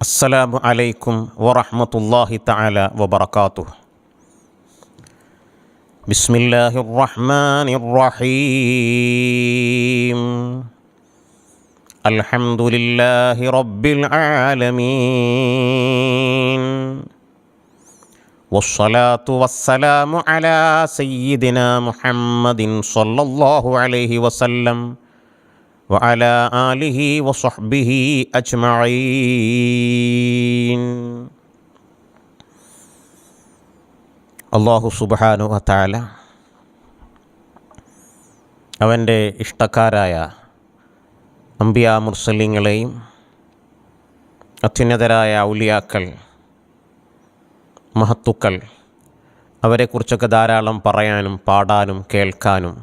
അസ്സലാമു അലൈക്കും വറഹ്മത്തുള്ളാഹി തആല വബറകാതുഹു. ബിസ്മില്ലാഹിർ റഹ്മാനിർ റഹീം. അൽഹംദുലില്ലാഹി റബ്ബിൽ ആലമീൻ. വസ്സലാത്തു വസ്സലാമു അലാ സയ്യിദിനാ മുഹമ്മദിൻ സ്വല്ലല്ലാഹു അലൈഹി വസല്ലം വഅലാ ആലിഹി വസഹ്ബിഹി അജ്മഈൻ. അല്ലാഹു സുബ്ഹാനഹു വ തആല അവൻ്റെ ഇഷ്ടക്കാരായ അംബിയാ മുർസലീങ്ങളെയും അത്യുന്നതരായ ഔലിയാക്കൾ, മഹത്തുക്കൾ, അവരെക്കുറിച്ചൊക്കെ ധാരാളം പറയാനും പാടാനും കേൾക്കാനും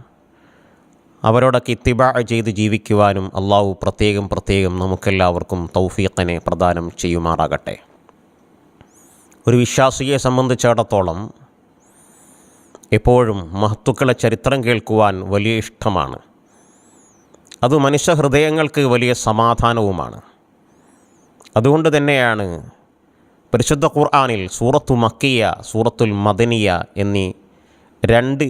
അവരോടൊക്കെ ഇത്തിബാ ചെയ്ത് ജീവിക്കുവാനും അള്ളാഹു പ്രത്യേകം നമുക്കെല്ലാവർക്കും തൗഫീഖിനെ പ്രദാനം ചെയ്യുമാറാകട്ടെ. ഒരു വിശ്വാസിയെ സംബന്ധിച്ചിടത്തോളം എപ്പോഴും മഹത്തുക്കളെ ചരിത്രം കേൾക്കുവാൻ വലിയ ഇഷ്ടമാണ്. അത് മനുഷ്യഹൃദയങ്ങൾക്ക് വലിയ സമാധാനവുമാണ്. അതുകൊണ്ട് തന്നെയാണ് പരിശുദ്ധ ഖുർആനിൽ സൂറത്തു മക്കിയ, സൂറത്തുൽ മദനിയ എന്നീ രണ്ട്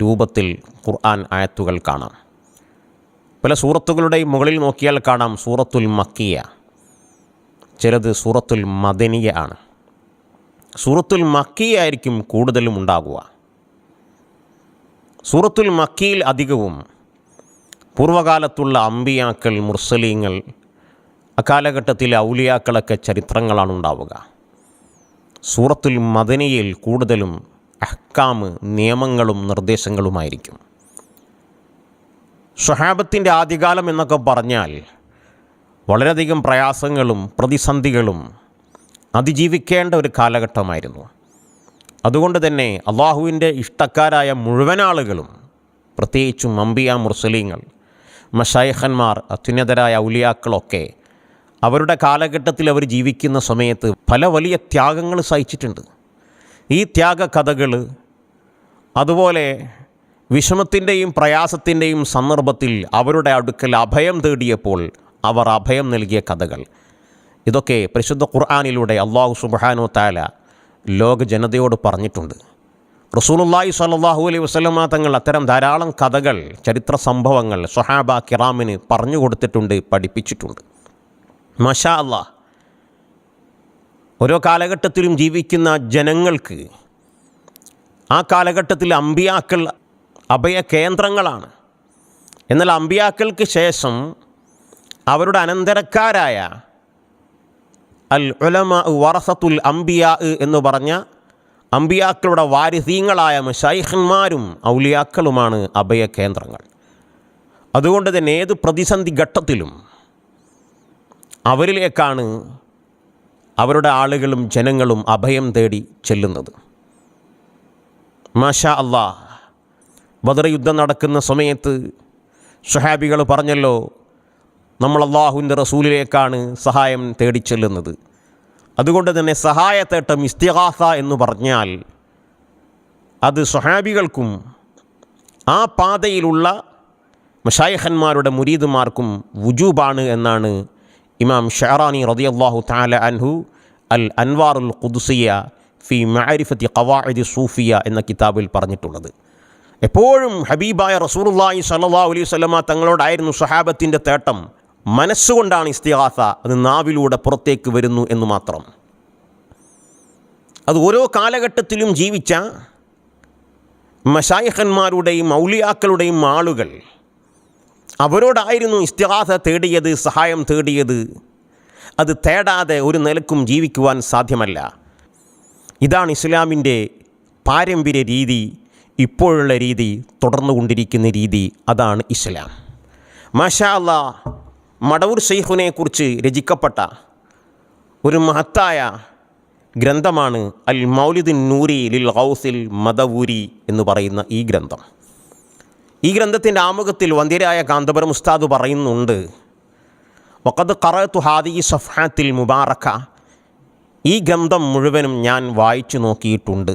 രൂപത്തിൽ ഖുർആൻ ആയത്തുകൾ കാണാം. പല സൂറത്തുകളുടെയും മുകളിൽ നോക്കിയാൽ കാണാം സൂറത്തുൽ മക്കിയ, ചിലത് സൂറത്തുൽ മദനിയ ആണ്. സൂറത്തുൽ മക്കിയ ആയിരിക്കും കൂടുതലും ഉണ്ടാകുക. സൂറത്തുൽ മക്കിയിൽ അധികവും പൂർവ്വകാലത്തുള്ള അമ്പിയാക്കൾ, മുർസലീങ്ങൾ, അക്കാലഘട്ടത്തിലെ ഔലിയാക്കളൊക്കെ ചരിത്രങ്ങളാണ് ഉണ്ടാവുക. സൂറത്തുൽ മദനിയയിൽ കൂടുതലും അഹ്കാമ്, നിയമങ്ങളും നിർദ്ദേശങ്ങളുമായിരിക്കും. സ്വഹാബത്തിൻ്റെ ആദ്യകാലം എന്നൊക്കെ പറഞ്ഞാൽ വളരെയധികം പ്രയാസങ്ങളും പ്രതിസന്ധികളും അതിജീവിക്കേണ്ട ഒരു കാലഘട്ടമായിരുന്നു. അതുകൊണ്ട് തന്നെ അള്ളാഹുവിൻ്റെ ഇഷ്ടക്കാരായ മുഴുവൻ ആളുകളും, പ്രത്യേകിച്ചും അംബിയാ മുർസലീങ്ങൾ, മശായിഖന്മാർ, അത്യുന്നതരായ ഔലിയാക്കളൊക്കെ അവരുടെ കാലഘട്ടത്തിൽ അവർ ജീവിക്കുന്ന സമയത്ത് പല വലിയ ത്യാഗങ്ങൾ സഹിച്ചിട്ടുണ്ട്. ഈ ത്യാഗകഥകൾ, അതുപോലെ വിഷമത്തിൻ്റെയും പ്രയാസത്തിൻ്റെയും സന്ദർഭത്തിൽ അവരുടെ അടുക്കൽ അഭയം തേടിയപ്പോൾ അവർ അഭയം നൽകിയ കഥകൾ, ഇതൊക്കെ പരിശുദ്ധ ഖുർആനിലൂടെ അല്ലാഹു സുബ്ഹാനഹു തആല ലോക ജനതയോട് പറഞ്ഞിട്ടുണ്ട്. റസൂലുള്ളാഹി സ്വല്ലല്ലാഹു അലൈഹി വസല്ലമ തങ്ങൾ അത്തരം ധാരാളം കഥകൾ, ചരിത്ര സംഭവങ്ങൾ സ്വഹാബ കിറാമിന് പറഞ്ഞു കൊടുത്തിട്ടുണ്ട്, പഠിപ്പിച്ചിട്ടുണ്ട്. മാഷാ അല്ലാഹ്, ഓരോ കാലഘട്ടത്തിലും ജീവിക്കുന്ന ജനങ്ങൾക്ക് ആ കാലഘട്ടത്തിൽ അമ്പിയാക്കൾ അഭയ കേന്ദ്രങ്ങളാണ്. എന്നാൽ അമ്പിയാക്കൾക്ക് ശേഷം അവരുടെ അനന്തരക്കാരായ അൽ ഉലമാ വറസത്തുൽ അംബിയാ എന്ന് പറഞ്ഞ അമ്പിയാക്കളുടെ വാരിസീങ്ങളായ മശായിഖന്മാരും ഔലിയാക്കളുമാണ് അഭയ കേന്ദ്രങ്ങൾ. അതുകൊണ്ട് തന്നെ ഏത് പ്രതിസന്ധി ഘട്ടത്തിലും അവരിലേക്കാണ് അവരുടെ ആളുകളും ജനങ്ങളും അഭയം തേടി ചെല്ലുന്നത്. മാഷാ അല്ലാഹ്, ബദർ യുദ്ധം നടക്കുന്ന സമയത്ത് സ്വഹാബികൾ പറഞ്ഞല്ലോ, നമ്മൾ അള്ളാഹുവിൻ്റെ റസൂലിലേക്കാണ് സഹായം തേടി ചെല്ലുന്നത്. അതുകൊണ്ട് തന്നെ സഹായത്തേട്ടം ഇസ്തിഗാസ എന്ന് പറഞ്ഞാൽ അത് സ്വഹാബികൾക്കും ആ പാതയിലുള്ള മശായിഖന്മാരുടെ മുരീദുമാർക്കും വുജൂബാണ് എന്നാണ് ഇമാം ഷഅറാനി റളിയല്ലാഹു തആല അൻഹു അൽ അൻവാറുൽ ഖുദ്സിയ ഫി മഅരിഫത്തി ഖവാഇദി സൂഫിയ എന്ന കിതാബിൽ പറഞ്ഞിട്ടുള്ളത്. എപ്പോഴും ഹബീബായ റസൂലുള്ളാഹി സ്വല്ലല്ലാഹു അലൈഹി വസല്ലമ തങ്ങളോടായിരുന്നു സ്വഹാബത്തിൻ്റെ തേട്ടം. മനസ്സുകൊണ്ടാണ് ഇസ്തിഗാസ, അത് നാവിലൂടെ പുറത്തേക്ക് വരുന്നു എന്ന് മാത്രം. അത് ഓരോ കാലഘട്ടത്തിലും ജീവിച്ച മശായിഖന്മാരുടെയും ഔലിയാക്കളുടെയും ആളുകൾ അവരോടായിരുന്നു ഇസ്തിഗാസ തേടിയത്, സഹായം തേടിയത്. അത് തേടാതെ ഒരു നിലക്കും ജീവിക്കുവാൻ സാധ്യമല്ല. ഇതാണ് ഇസ്ലാമിൻ്റെ പാരമ്പര്യ രീതി, ഇപ്പോഴുള്ള രീതി, തുടർന്നുകൊണ്ടിരിക്കുന്ന രീതി. അതാണ് ഇസ്ലാം. മാഷാ അല്ലാഹ്, മടവൂർ ശൈഖുനെക്കുറിച്ച് രചിക്കപ്പെട്ട ഒരു മഹത്തായ ഗ്രന്ഥമാണ് അൽ മൗലിദുൻ നൂരി ലിൽ ഗൗസിൽ മദവൂരി എന്ന് പറയുന്ന ഈ ഗ്രന്ഥം. ഈ ഗ്രന്ഥത്തിൻ്റെ ആമുഖത്തിൽ വന്ദ്യരായ കാന്തപുരം ഉസ്താദ് പറയുന്നുണ്ട്, വഖദ് ഖറഅതു ഹാദിഹി സഫ്ഹാത്തിൽ മുബാറക, ഈ ഗ്രന്ഥം മുഴുവനും ഞാൻ വായിച്ചു നോക്കിയിട്ടുണ്ട്.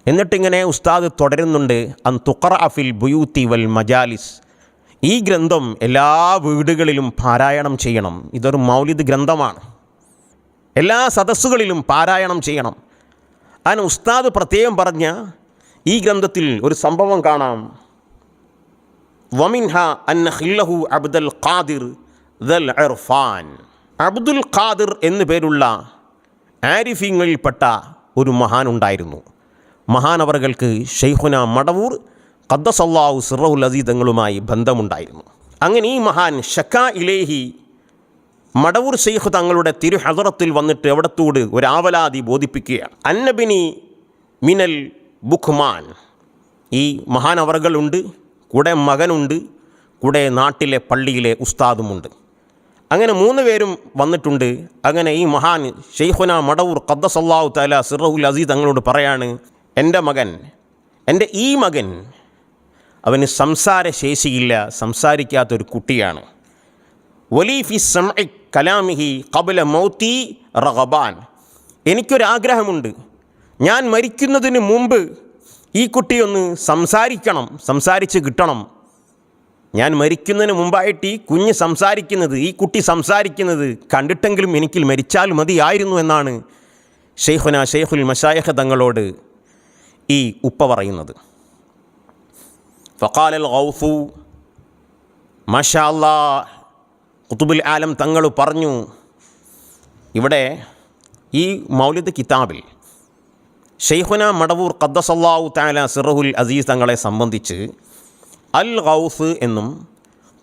എന്നിട്ടിങ്ങനെ ഉസ്താദ് തുടരുന്നുണ്ട്, അൻ തുഖറഅ ഫിൽ ബുയൂത്തി വൽ മജാലിസ്, ഈ ഗ്രന്ഥം എല്ലാ വീടുകളിലും പാരായണം ചെയ്യണം. ഇതൊരു മൗലിദ് ഗ്രന്ഥമാണ്. എല്ലാ സദസ്സുകളിലും പാരായണം ചെയ്യണം. അതിന് ഉസ്താദ് പ്രത്യേകം പറഞ്ഞ ഈ ഗ്രന്ഥത്തിൽ ഒരു സംഭവം കാണാം. വമിൻഹ അന്ന ഖില്ലഹു അബ്ദുൽ ഖാദിർ ദൽ ഇർഫാൻ. അബ്ദുൽ ഖാദിർ എന്നു പേരുള്ള ആരിഫീങ്ങളിൽപ്പെട്ട ഒരു മഹാൻ ഉണ്ടായിരുന്നു. മഹാനവറുകൾക്ക് ശൈഖുന മടവൂർ ഖദ്ദസല്ലാഹു സിർറഹുൽ അസീസ് തങ്ങളുമായി ബന്ധമുണ്ടായിരുന്നു. അങ്ങനെ ഈ മഹാൻ ഷക്കാ ഇലേഹി മടവൂർ ശൈഖ് തങ്ങളുടെ തിരു ഹദറത്തിൽ വന്നിട്ട് അവിടത്തോട് ഒരാവലാതി ബോധിപ്പിക്കുകയാണ്. അന്നബിനി മിനൽ ബുഖ്മാൻ. ഈ മഹാനവറുകളുണ്ട്, കൂടെ മകനുണ്ട്, കൂടെ നാട്ടിലെ പള്ളിയിലെ ഉസ്താദുമുണ്ട്. അങ്ങനെ 3 പേരും വന്നിട്ടുണ്ട്. അങ്ങനെ ഈ മഹാൻ ശൈഖുന മടവൂർ ഖദ്ദസല്ലാഹു തആല സിർറഹുൽ അസീസ് തങ്ങളോട് പറയാണ്, എൻ്റെ ഈ മകൻ അവന് സംസാരശേഷിയില്ല, സംസാരിക്കാത്തൊരു കുട്ടിയാണ്. വലി ഫി സമഇ കലാമിഹി ഖബ്ല മൗതി റഗബാൻ. എനിക്കൊരാഗ്രഹമുണ്ട്, ഞാൻ മരിക്കുന്നതിന് മുമ്പ് ഈ കുട്ടിയൊന്ന് സംസാരിച്ച് കിട്ടണം. ഞാൻ മരിക്കുന്നതിന് മുമ്പായിട്ട് ഈ കുഞ്ഞ് സംസാരിക്കുന്നത്, ഈ കുട്ടി സംസാരിക്കുന്നത് കണ്ടിട്ടെങ്കിലും എനിക്ക് മരിച്ചാൽ മതിയായിരുന്നു എന്നാണ് ശൈഖുൽ മശായിഖ് തങ്ങളോട് ഈ ഉപ്പ പറയുന്നത്. ഫഖാലൽ ഗൗസു മാഷാ അല്ലാഹ്, ഖുതുബുൽ ആലം തങ്ങൾ പറഞ്ഞു. ഇവിടെ ഈ മൗലിദ് കിതാബിൽ ശൈഖുന മടവൂർ ഖദ്ദസല്ലാഹു തആല സിർറഹുൽ അസീസ് തങ്ങളെ സംബന്ധിച്ച് അൽ ഗൗസ് എന്നും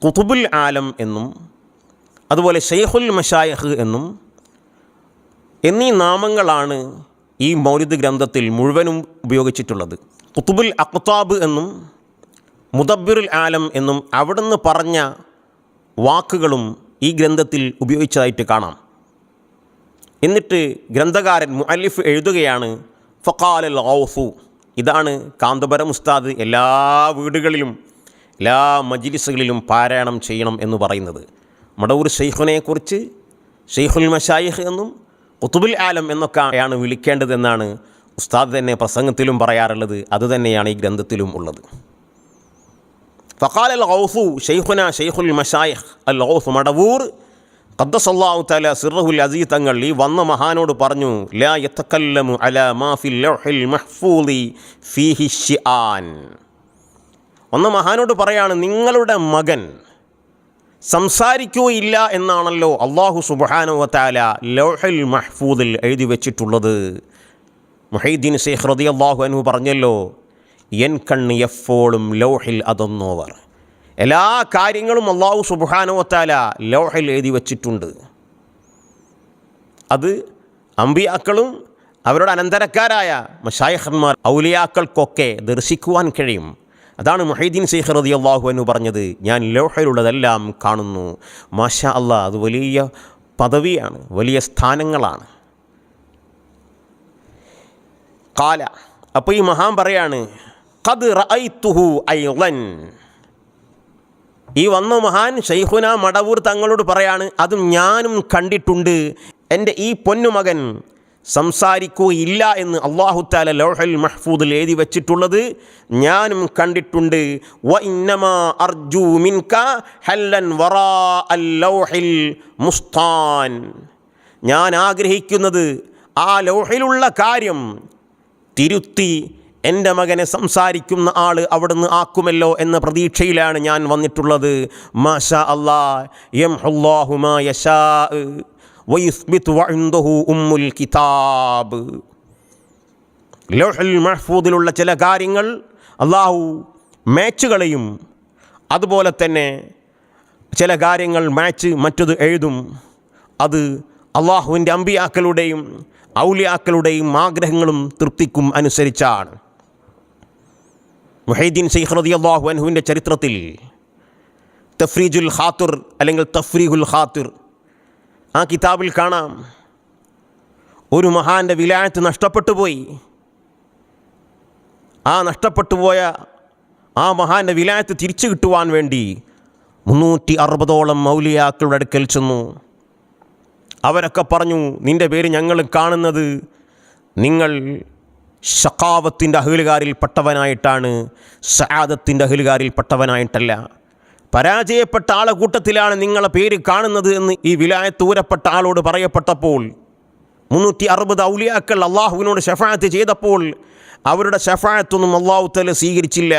ഖുതുബുൽ ആലം എന്നും അതുപോലെ ശൈഖുൽ മശായിഖ് എന്നും എന്നീ നാമങ്ങളാണ് ഈ മൗലിദ് ഗ്രന്ഥത്തിൽ മുഴുവനും ഉപയോഗിച്ചിട്ടുള്ളത്. ഖുതുബുൽ അഖ്താബ് എന്നും മുദബ്ബിറുൽ ആലം എന്നും അവിടുന്ന് പറഞ്ഞ വാക്കുകളും ഈ ഗ്രന്ഥത്തിൽ ഉപയോഗിച്ചതായിട്ട് കാണാം. എന്നിട്ട് ഗ്രന്ഥകാരൻ മുഅല്ലിഫ് എഴുതുകയാണ്, ഫഖാലൽ ഗൗസു. ഇതാണ് കാന്തപുരം ഉസ്താദ് എല്ലാ വീടുകളിലും എല്ലാ മജ്ലിസുകളിലും പാരായണം ചെയ്യണം എന്ന് പറയുന്നത്. മടവൂർ ശൈഖിനെക്കുറിച്ച് ശൈഖുൽ മശായിഖ് എന്നും ഖുതുബുൽ ആലം എന്നൊക്കെയാണ് വിളിക്കേണ്ടതെന്നാണ് ഉസ്താദ് തന്നെ പ്രസംഗത്തിലും പറയാറുള്ളത്. അതുതന്നെയാണ് ഈ ഗ്രന്ഥത്തിലും ഉള്ളത്. ഫഖാലൽ ഗൗസു ശൈഖുന ശൈഖുൽ മശായിഖ് അൽ ഗൗസ് മടവൂർ ഖദ്ദസല്ലാഹു തആല സിർറഹുൽ അസീസ് തങ്ങൾ ഈ വന്ന മഹാനോട് പറഞ്ഞു, ലാ യതകല്ലമു അലാ മാ ഫിൽ ലൗഹിൽ മഹ്ഫൂദി ഫീഹി ശിആൻ. വന്ന മഹാനോട് പറയാണ്, നിങ്ങളുടെ മകൻ സംസാരിക്കുകയില്ല എന്നാണല്ലോ അല്ലാഹു സുബ്ഹാനഹു വ തആല ലൗഹിൽ മഹ്ഫൂദിൽ എഴുതി വെച്ചിട്ടുള്ളത്. മുഹൈദ്ദീൻ ശൈഖ് റളിയല്ലാഹു അൻഹു പറഞ്ഞല്ലോ, എൻ കണ്ണ് എപ്പോഴും ലൗഹിൽ അതൊന്നോവർ. എല്ലാ കാര്യങ്ങളും അല്ലാഹു സുബ്ഹാനഹു വ തആല ലൗഹിൽ എഴുതി വച്ചിട്ടുണ്ട്. അത് അമ്പിയാക്കളും അവരുടെ അനന്തരക്കാരായ മശായിഖന്മാർ ഔലിയാക്കൾക്കൊക്കെ ദർശിക്കുവാൻ കഴിയും. അതാണ് മുഹൈദ്ദീൻ ശൈഖ് റളിയല്ലാഹു അൻഹു പറഞ്ഞത്, ഞാൻ ലൗഹിലുള്ളതെല്ലാം കാണുന്നു. മാഷാ അല്ലാഹ്, അത് വലിയ പദവിയാണ്, വലിയ സ്ഥാനങ്ങളാണ്. ഖാല, അപ്പോൾ ഈ മഹാൻ പറയാണ്, ഖദ് റഅയ്തുഹു അയ്ളൻ. ഈ വന്ന മഹാൻ ശൈഖുന മടവൂർ തങ്ങളോട് പറയാണ്, അതും ഞാനും കണ്ടിട്ടുണ്ട്. എൻ്റെ ഈ പൊന്നുമകൻ സംസാരിക്കുകയില്ല എന്ന് അല്ലാഹു തആല ലൗഹുൽ മഹ്ഫൂദിൽ എഴുതി വച്ചിട്ടുള്ളത് ഞാനും കണ്ടിട്ടുണ്ട്. വ ഇന്നമാ അർജു മിൻക ഹല്ലൻ വറാഅൽ ലൗഹിൽ മുസ്താൻ. ഞാൻ ആഗ്രഹിക്കുന്നത് ആ ലൗഹിലുള്ള കാര്യം തിരുത്തി എൻ്റെ മകനെ സംസാരിക്കുന്ന ആൾ അവിടുന്ന് ആക്കുമല്ലോ എന്ന പ്രതീക്ഷയിലാണ് ഞാൻ വന്നിട്ടുള്ളത്. മാഷാ അല്ലാഹ് യംഹുല്ലാഹു മാ യശാ വയുസ്ബിതു വഇൻദഹു ഉമ്മുൽ കിതാബ്. ലൗഹുൽ മഹ്ഫൂദിലുള്ള ചില കാര്യങ്ങൾ അല്ലാഹു മാച്ചുകളെയും അതുപോലെ തന്നെ ചില കാര്യങ്ങൾ മാച്ച് മറ്റത് എഴുതും. അത് അല്ലാഹുവിൻ്റെ അമ്പിയാക്കളുടെയും ഔലിയാക്കളുടെയും ആഗ്രഹങ്ങളും തൃപ്തിക്കും അനുസരിച്ചാണ്. മുഹൈദ്ദീൻ ശൈഖ് റളിയല്ലാഹു അൻഹുവിൻ്റെ ചരിത്രത്തിൽ തഫ്രീജുൽ ഖാത്തിർ അല്ലെങ്കിൽ തഫ്രീഹുൽ ഖാത്തിർ ആ കിതാബിൽ കാണാം, ഒരു മഹാൻ്റെ വിലായത്ത് നഷ്ടപ്പെട്ടു പോയി. ആ നഷ്ടപ്പെട്ടു പോയ ആ മഹാൻ്റെ വിലായത്ത് തിരിച്ചു കിട്ടുവാൻ വേണ്ടി 360ഓളം മൗലിയാക്കളുടെ അടുക്കൽ ചെന്നു. അവരൊക്കെ പറഞ്ഞു, നിൻ്റെ പേര് ഞങ്ങൾ കാണുന്നത് നിങ്ങൾ ശഖാവത്തിൻ്റെ അഹ്ലുകാരിൽ പെട്ടവനായിട്ടാണ്, സആദത്തിൻ്റെ അഹ്ലുകാരിൽ പെട്ടവനായിട്ടല്ല. പരാജയപ്പെട്ട ആളെ കൂട്ടത്തിലാണ് നിങ്ങളെ പേര് കാണുന്നത് എന്ന് ഈ വിലായത്ത് ഊരപ്പെട്ട ആളോട് പറയപ്പെട്ടപ്പോൾ 360 ഔലിയാക്കൾ അള്ളാഹുവിനോട് ശഫാഅത്ത് ചെയ്തപ്പോൾ അവരുടെ ശഫാഅത്തൊന്നും അള്ളാഹു തആല സ്വീകരിച്ചില്ല.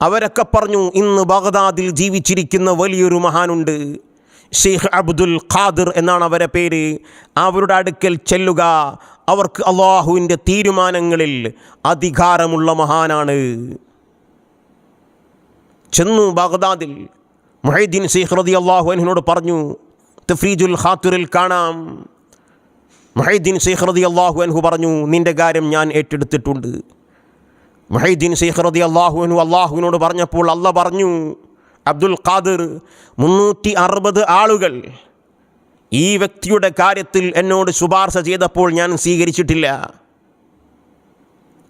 അവരൊക്കെ പറഞ്ഞു, ഇന്ന് ബഗ്ദാദിൽ ജീവിച്ചിരിക്കുന്ന വലിയൊരു മഹാനുണ്ട്, ഷെയ്ഖ് അബ്ദുൽ ഖാദിർ എന്നാണ് അവരുടെ പേര്. അവരുടെ അടുക്കൽ ചെല്ലുക, അവർക്ക് അള്ളാഹുവിൻ്റെ തീരുമാനങ്ങളിൽ അധികാരമുള്ള മഹാനാണ്. ചെന്നു ബഗ്ദാദിൽ മുഹൈദ്ദീൻ ശൈഖ് റളിയല്ലാഹു അൻഹുവിനോട് പറഞ്ഞു. തഫ്രീജുൽ ഖാത്തിറിൽ കാണാം, മുഹൈദ്ദീൻ ശൈഖ് റളിയല്ലാഹു അൻഹു പറഞ്ഞു, നിൻ്റെ കാര്യം ഞാൻ ഏറ്റെടുത്തിട്ടുണ്ട്. മുഹൈദ്ദീൻ ശൈഖ് റളിയല്ലാഹു അൻഹു അള്ളാഹുവിനോട് പറഞ്ഞപ്പോൾ അള്ളാഹ് പറഞ്ഞു, അബ്ദുൽ ഖാദിർ 360 ആളുകൾ ഈ വ്യക്തിയുടെ കാര്യത്തിൽ എന്നോട് ശുപാർശ ചെയ്തപ്പോൾ ഞാൻ സ്വീകരിച്ചിട്ടില്ല.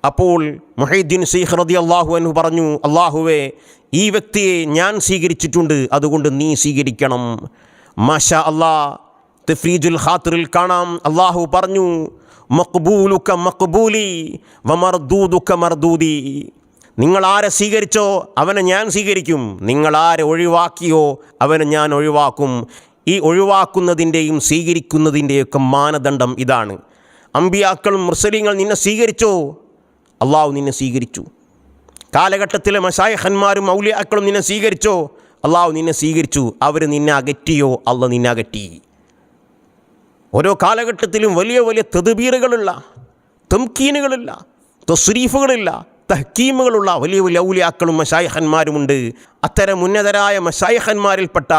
അപ്പോൾ മുഹൈദ്ദീൻ ശൈഖ് റളിയല്ലാഹു അൻഹു പറഞ്ഞു, അള്ളാഹുവേ, ഈ വ്യക്തിയെ ഞാൻ സ്വീകരിച്ചിട്ടുണ്ട്, അതുകൊണ്ട് നീ സ്വീകരിക്കണം. മാഷാ അല്ലാഹ്. തഫ്രീജുൽ ഖാത്തിറിൽ കാണാം, അള്ളാഹു പറഞ്ഞു, മഖ്ബൂലുക മഖ്ബൂലി വമർദൂദുക മർദൂദി. നിങ്ങൾ ആരെ സ്വീകരിച്ചോ അവനെ ഞാൻ സ്വീകരിക്കും, നിങ്ങൾ ആരെ ഒഴിവാക്കിയോ അവനെ ഞാൻ ഒഴിവാക്കും. ഈ ഒഴിവാക്കുന്നതിൻ്റെയും സ്വീകരിക്കുന്നതിൻ്റെയൊക്കെ മാനദണ്ഡം ഇതാണ്. അമ്പിയാക്കളും മുർസലീങ്ങൾ നിന്നെ സ്വീകരിച്ചോ, അള്ളാഹു നിന്നെ സ്വീകരിച്ചു. കാലഘട്ടത്തിലെ മശായിഖന്മാരും ഔലിയാക്കളും നിന്നെ സ്വീകരിച്ചോ, അള്ളാഹു നിന്നെ സ്വീകരിച്ചു. അവർ നിന്നെ അകറ്റിയോ, അള്ളാഹ് നിന്നെ അകറ്റി. ഓരോ കാലഘട്ടത്തിലും വലിയ വലിയ തദ്ബീറുകളുള്ള, തംകീനുകളുള്ള, തസ്രീഫുകളില്ല, തഹ്കീമുകളുള്ള വലിയ വലിയ ഔലിയാക്കളും മശായിഖന്മാരുമുണ്ട്. അത്തരം ഉന്നതരായ മശായിഖന്മാരിൽപ്പെട്ട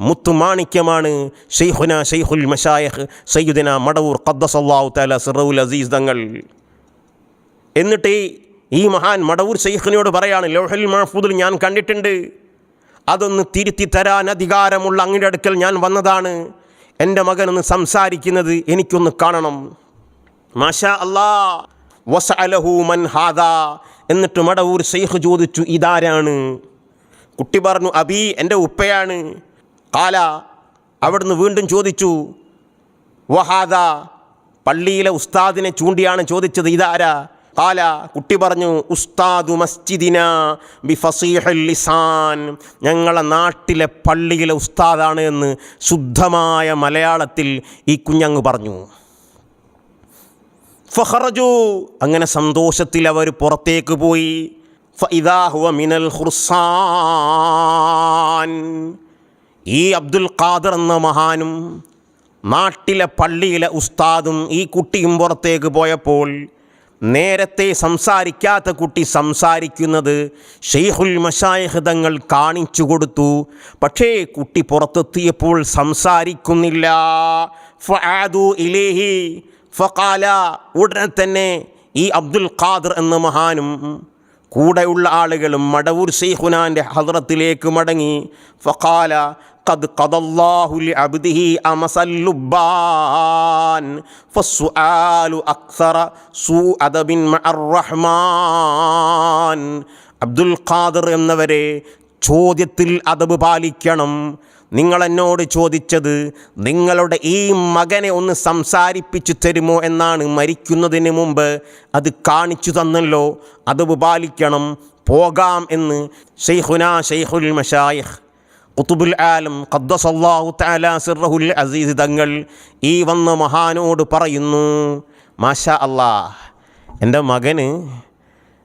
മുത്തുമാണിക്യമാണ് ഷെയ്ഖുന ഷെയ്ഖുൽ മശായിഖ് സയ്യിദുന മടവൂർ ഖദ്ദസല്ലാഹു തആല സിർറുൽ അസീസ് തങ്ങൾ. എന്നിട്ട് ഈ മഹാൻ മടവൂർ ഷെയ്ഖിനോട് പറയാണ്, ലൗഹുൽ മഹ്ഫൂദിൽ ഞാൻ കണ്ടിട്ടുണ്ട്, അതൊന്ന് തിരുത്തി തരാൻ അധികാരമുള്ള അങ്ങയുടെ അടുക്കൽ ഞാൻ വന്നതാണ്. എൻ്റെ മകനൊന്ന് സംസാരിക്കുന്നത് എനിക്കൊന്ന് കാണണം. മാഷാ അല്ലാഹ്. വസഅലഹു മൻ ഹാദാ. എന്നിട്ട് മടവൂർ ഷെയ്ഖ് ചോദിച്ചു, ഇതാരാണ്? കുട്ടി പറഞ്ഞു, അബി, എൻ്റെ ഉപ്പയാണ്. ഖാല. അവിടുന്ന് വീണ്ടും ചോദിച്ചു, വഹാദാ. പള്ളിയിലെ ഉസ്താദിനെ ചൂണ്ടിയാണ് ചോദിച്ചത്, ഇതാരാ? ഖാല. കുട്ടി പറഞ്ഞു, ഉസ്താദു മസ്ജിദിന ബിഫസീഹുൽ ലിസാൻ. ഞങ്ങളെ നാട്ടിലെ പള്ളിയിലെ ഉസ്താദാണ് എന്ന് ശുദ്ധമായ മലയാളത്തിൽ ഈ കുഞ്ഞങ്ങ് പറഞ്ഞു. ഫഖറജു. അങ്ങനെ സന്തോഷത്തിൽ അവർ പുറത്തേക്ക് പോയി. ഫഇദാ ഹുവ മിനൽ ഖുർസാൻ. ഈ അബ്ദുൽ ഖാദിർ എന്ന മഹാനും നാട്ടിലെ പള്ളിയിലെ ഉസ്താദും ഈ കുട്ടിയും പുറത്തേക്ക് പോയപ്പോൾ നേരത്തെ സംസാരിക്കാത്ത കുട്ടി സംസാരിക്കുന്നത് ഷെയ്ഖുൽ മശായിഖ് തങ്ങൾ കാണിച്ചു കൊടുത്തു. പക്ഷേ കുട്ടി പുറത്തെത്തിയപ്പോൾ സംസാരിക്കുന്നില്ല. ഫആദു ഇലൈഹി ഫഖാല. ഉടനെ തന്നെ ഈ അബ്ദുൽ ഖാദിർ എന്ന മഹാനും കൂടെയുള്ള ആളുകളും മടവൂർ ശൈഖുനാൻ്റെ ഹദ്റത്തിലേക്ക് മടങ്ങി. ഫഖാല ഖദ് ഖദല്ലാഹു ലിഅബ്ദിഹി അമസല്ലുബാൻ ഫസ്സുആലു അക്സറ സൂഅദബിൻ മഅർ റഹ്മാൻ. അബ്ദുൽ ഖാദിർ എന്നവരെ, ചോദ്യത്തിൽ അദബ് പാലിക്കണം. നിങ്ങളെന്നോട് ചോദിച്ചത് നിങ്ങളുടെ ഈ മകനെ ഒന്ന് സംസാരിപ്പിച്ചു തരുമോ എന്നാണ്. മരിക്കുന്നതിന് മുമ്പ് അത് കാണിച്ചു തന്നല്ലോ, അദബ് പാലിക്കണം. പോകാം എന്ന് ഷെയ്ഖുന ഷെയ്ഖുൽ മശായിഖ് ഖുതുബുൽ ആലം ഖദ്ദസല്ലാഹു തആല സിർറുൽ അസീസ് തങ്ങൾ ഈ വന്ന മഹാനോട് പറയുന്നു, മാഷാ അല്ലാഹ്, എൻ്റെ മകന്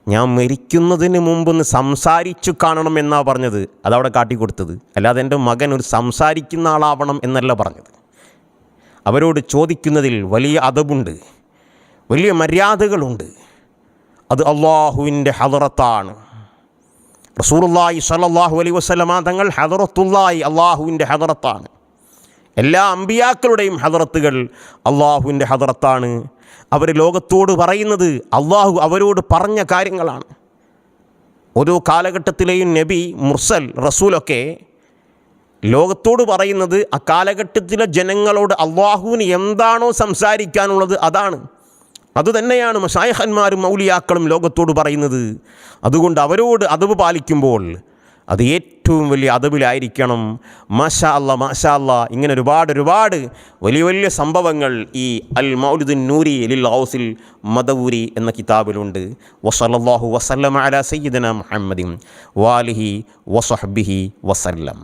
ഞാൻ മരിക്കുന്നതിന് മുമ്പൊന്ന് സംസാരിച്ചു കാണണമെന്നാണ് പറഞ്ഞത്. അതവിടെ കാട്ടിക്കൊടുത്തത്. അല്ലാതെ എൻ്റെ മകൻ ഒരു സംസാരിക്കുന്ന ആളാവണം എന്നല്ല പറഞ്ഞത്. അവരോട് ചോദിക്കുന്നതിൽ വലിയ അദബുണ്ട്, വലിയ മര്യാദകളുണ്ട്. അത് അള്ളാഹുവിൻ്റെ ഹദറത്താണ്. റസൂലുള്ളാഹി സ്വല്ലല്ലാഹു അലൈഹി വസല്ലമ തങ്ങൾ ഹദറത്തുള്ളാഹി, അള്ളാഹുവിൻ്റെ ഹദറത്താണ്. എല്ലാ അമ്പിയാക്കളുടെയും ഹദറത്തുകൾ അള്ളാഹുവിൻ്റെ ഹദറത്താണ്. അവർ ലോകത്തോട് പറയുന്നത് അള്ളാഹു അവരോട് പറഞ്ഞ കാര്യങ്ങളാണ്. ഓരോ കാലഘട്ടത്തിലെയും നബി, മുർസൽ, റസൂലൊക്കെ ലോകത്തോട് പറയുന്നത് ആ കാലഘട്ടത്തിലെ ജനങ്ങളോട് അള്ളാഹുവിന് എന്താണോ സംസാരിക്കാനുള്ളത് അതാണ്. അതുതന്നെയാണ് മശായിഖന്മാരും ഔലിയാക്കളും ലോകത്തോട് പറയുന്നത്. അതുകൊണ്ട് അവരോട് അദബ് പാലിക്കുമ്പോൾ അത് ഏറ്റവും വലിയ അദബിലായിരിക്കണം. മാഷാ അല്ലാഹ്, മാഷാ അല്ലാഹ്. ഇങ്ങനെ ഒരുപാട് വലിയ വലിയ സംഭവങ്ങൾ ഈ അൽ മൗലിദുൻ നൂരി ലിൽ ഗൗസിൽ മദവൂരി എന്ന കിതാബിലുണ്ട്. വസല്ലല്ലാഹു വസല്ലമ അലാ സയ്യിദിന മുഹമ്മദിൻ വാലിഹി വസഹ്ബിഹി വസല്ലം.